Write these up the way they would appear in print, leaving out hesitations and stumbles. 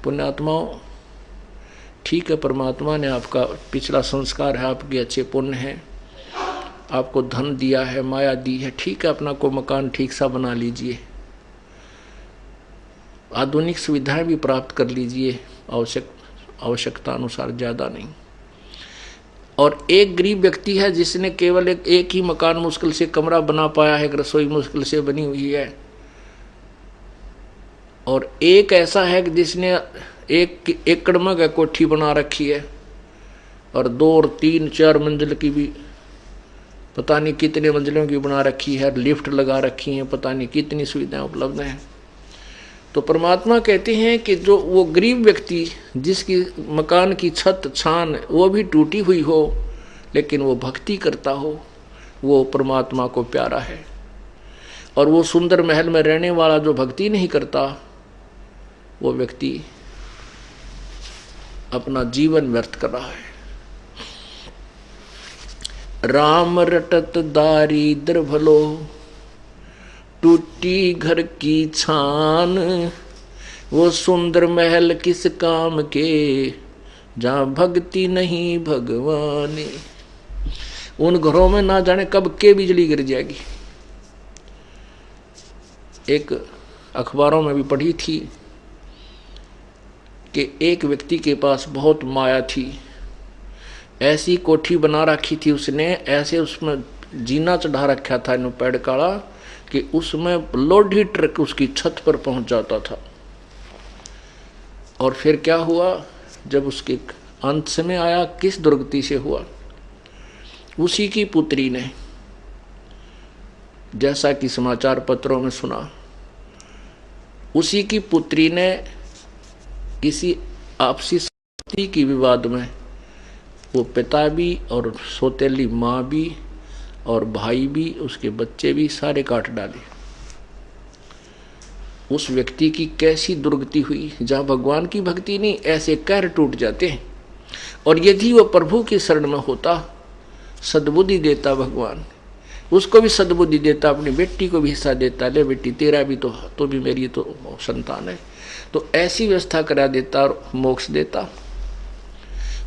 पुण्यात्माओं, ठीक है, परमात्मा ने आपका पिछला संस्कार है, आपके अच्छे पुण्य हैं, आपको धन दिया है, माया दी है, ठीक है, अपना को मकान ठीक सा बना लीजिए, आधुनिक सुविधाएं भी प्राप्त कर लीजिए, आवश्यकता अनुसार, ज़्यादा नहीं। और एक गरीब व्यक्ति है जिसने केवल एक ही मकान मुश्किल से कमरा बना पाया है, एक रसोई मुश्किल से बनी हुई है, और एक ऐसा है कि जिसने 1 एकड़ में कोठी बना रखी है और 2 और 3 4 मंजिल की भी, पता नहीं कितने मंजिलों की बना रखी है, लिफ्ट लगा रखी है, पता नहीं कितनी सुविधाएं उपलब्ध हैं। तो परमात्मा कहते हैं कि जो वो गरीब व्यक्ति जिसकी मकान की छत छान वो भी टूटी हुई हो, लेकिन वो भक्ति करता हो, वो परमात्मा को प्यारा है। और वो सुंदर महल में रहने वाला जो भक्ति नहीं करता, वो व्यक्ति अपना जीवन व्यर्थ कर रहा है। राम रटत दारिद्र भलो, टूटी घर की छान, वो सुंदर महल किस काम के, जहाँ भक्ति नहीं भगवान। उन घरों में ना जाने कब के बिजली गिर जाएगी। एक अखबारों में भी पढ़ी थी कि एक व्यक्ति के पास बहुत माया थी, ऐसी कोठी बना रखी थी उसने, ऐसे उसमें जीना चढ़ा रखा था इन पेड़ काड़ा कि उसमें लोडी ट्रक उसकी छत पर पहुंच जाता था। और फिर क्या हुआ, जब उसके अंत समय आया, किस दुर्गति से हुआ, उसी की पुत्री ने, जैसा कि समाचार पत्रों में सुना, उसी की पुत्री ने किसी आपसी संपत्ति की विवाद में वो पिता भी और सौतेली माँ भी और भाई भी, उसके बच्चे भी सारे काट डाले। उस व्यक्ति की कैसी दुर्गति हुई। जहाँ भगवान की भक्ति नहीं, ऐसे कहर टूट जाते हैं। और यदि वो प्रभु की शरण में होता, सद्बुद्धि देता भगवान, उसको भी सद्बुद्धि देता, अपनी बेटी को भी हिस्सा देता, ले बेटी तेरा भी तो भी मेरी तो संतान है, तो ऐसी व्यवस्था करा देता और मोक्ष देता।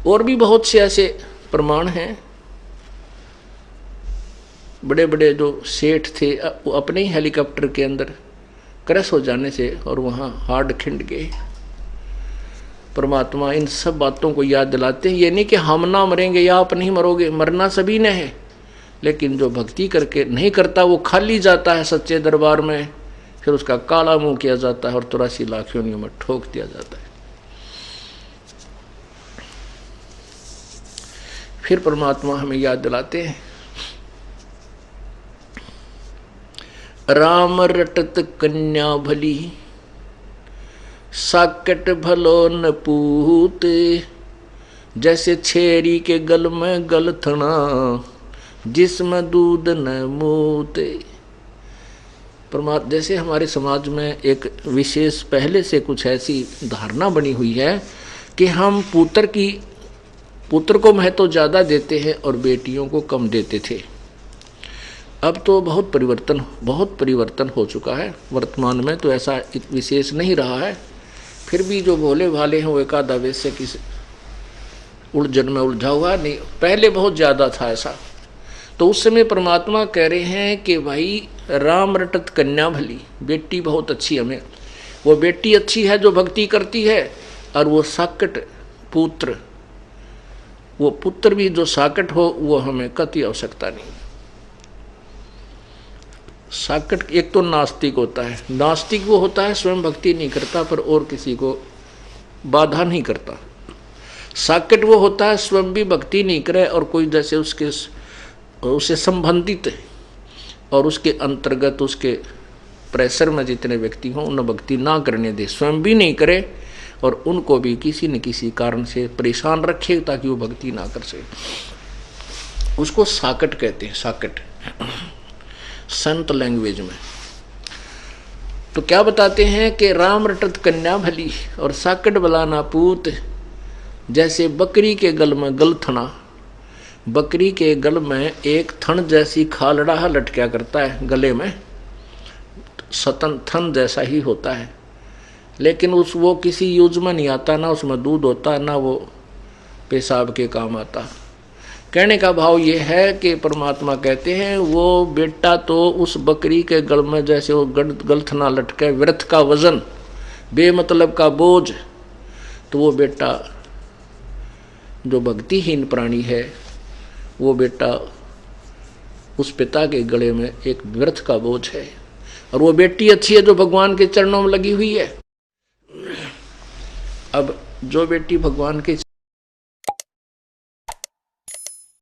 और भी बहुत से ऐसे प्रमाण हैं। बड़े बड़े जो सेठ थे, वो अपने ही हेलीकॉप्टर के अंदर क्रैश हो जाने से और वहाँ हार्ड खिंड गए। परमात्मा इन सब बातों को याद दिलाते हैं। ये नहीं कि हम ना मरेंगे या आप नहीं मरोगे, मरना सभी ने है, लेकिन जो भक्ति करके नहीं करता वो खाली जाता है सच्चे दरबार में, फिर उसका काला मुंह किया जाता है और 83 लाख योनियों में ठोक दिया जाता है। फिर परमात्मा हमें याद दिलाते हैं, राम रटत कन्या भली, साकट भलो न पूत, जैसे छेरी के गल में गलथना, जिसमें दूध न मूते। परमात्मा, जैसे हमारे समाज में एक विशेष पहले से कुछ ऐसी धारणा बनी हुई है कि हम पुत्र को महत्व ज़्यादा देते हैं और बेटियों को कम देते थे। अब तो बहुत परिवर्तन हो चुका है। वर्तमान में तो ऐसा विशेष नहीं रहा है। फिर भी जो भोले भाले हैं वो एकादा वैसे किसी उलझन में उलझा हुआ नहीं, पहले बहुत ज़्यादा था ऐसा। तो उस समय परमात्मा कह रहे हैं कि भाई राम रटत कन्या भली, बेटी बहुत अच्छी हमें, वो बेटी अच्छी है जो भक्ति करती है, और वो साकट पुत्र, वो पुत्र भी जो साकट हो वो हमें कति आवश्यकता नहीं। साकट एक तो नास्तिक होता है, नास्तिक वो होता है स्वयं भक्ति नहीं करता पर और किसी को बाधा नहीं करता। साकट वो होता है स्वयं भी भक्ति नहीं करे और कोई जैसे उससे संबंधित और उसके अंतर्गत उसके प्रेशर में जितने व्यक्ति हों उन्हें भक्ति ना करने दे, स्वयं भी नहीं करे और उनको भी किसी न किसी कारण से परेशान रखे ताकि वो भक्ति ना कर सके। उसको साकट कहते हैं, साकट संत लैंग्वेज में। तो क्या बताते हैं कि राम रटत कन्या भली और साकट बलाना पूत, जैसे बकरी के गल में गलथना, बकरी के गल में एक थन जैसी खालड़ा लटका करता है गले में, सतन थन जैसा ही होता है, लेकिन वो किसी यूज में नहीं आता, ना उसमें दूध होता, ना वो पेशाब के काम आता। कहने का भाव ये है कि परमात्मा कहते हैं वो बेटा तो उस बकरी के गल में जैसे वो गलथना लटके, व्यर्थ का वजन, बेमतलब का बोझ, तो वो बेटा जो भक्तिहीन प्राणी है, वो बेटा उस पिता के गले में एक व्यर्थ का बोझ है। और वो बेटी अच्छी है जो भगवान के चरणों में लगी हुई है। अब जो बेटी भगवान के